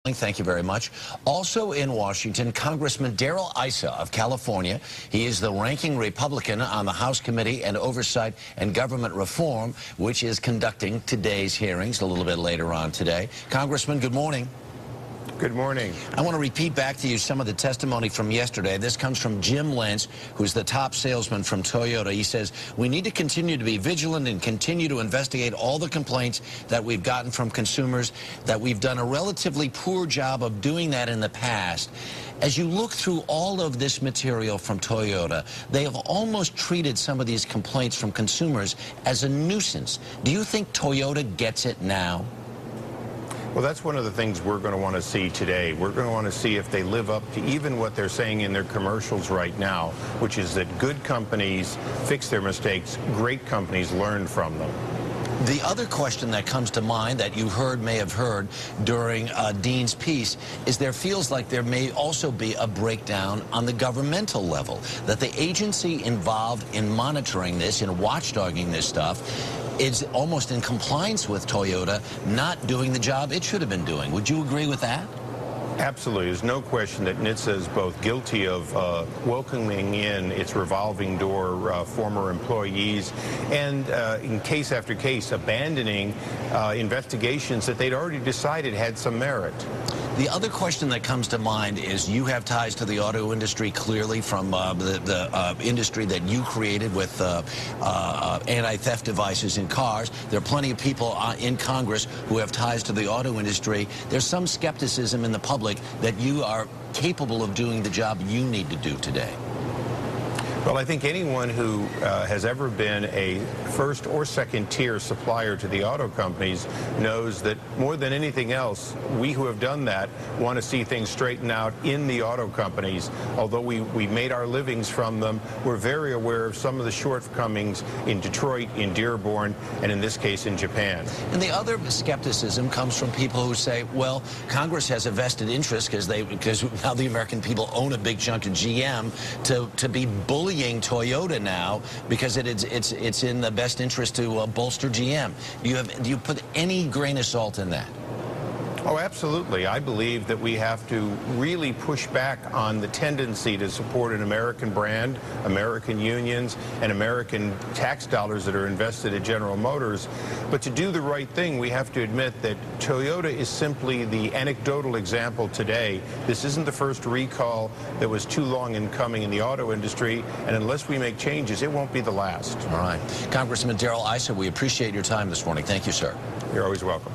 Thank you very much. Also in Washington, Congressman Darrell Issa of California. He is the ranking Republican on the House Committee on Oversight and Government Reform, which is conducting today's hearings a little bit later on today. Congressman, good morning. Good morning. I want to repeat back to you some of the testimony from yesterday. This comes from Jim Lentz, who's the top salesman from Toyota. He says, we need to continue to be vigilant and continue to investigate all the complaints that we've gotten from consumers, that we've done a relatively poor job of doing that in the past. As you look through all of this material from Toyota, they have almost treated some of these complaints from consumers as a nuisance. Do you think Toyota gets it now? Well, that's one of the things we're going to want to see today. We're going to want to see if they live up to even what they're saying in their commercials right now, which is that good companies fix their mistakes, great companies learn from them. The other question that comes to mind that you may have heard during Dean's piece is there feels like there may also be a breakdown on the governmental level, that the agency involved in monitoring this and watchdogging this stuff is almost in compliance with Toyota not doing the job it should have been doing. Would you agree with that? Absolutely. There's no question that NHTSA is both guilty of welcoming in its revolving door former employees and in case after case abandoning investigations that they'd already decided had some merit. The other question that comes to mind is you have ties to the auto industry clearly from the industry that you created with anti-theft devices in cars. There are plenty of people in Congress who have ties to the auto industry. There's some skepticism in the public that you are capable of doing the job you need to do today. Well, I think anyone who has ever been a first or second tier supplier to the auto companies knows that more than anything else, we who have done that want to see things straighten out in the auto companies. Although we made our livings from them, we're very aware of some of the shortcomings in Detroit, in Dearborn, and in this case in Japan. And the other skepticism comes from people who say, well, Congress has a vested interest because now the American people own a big chunk of GM to be bullying Toyota now because it's in the best interest to bolster GM. Do you put any grain of salt in that? Oh, absolutely. I believe that we have to really push back on the tendency to support an American brand, American unions, and American tax dollars that are invested at General Motors. But to do the right thing, we have to admit that Toyota is simply the anecdotal example today. This isn't the first recall that was too long in coming in the auto industry, and unless we make changes, it won't be the last. All right. Congressman Darrell Issa, we appreciate your time this morning. Thank you, sir. You're always welcome.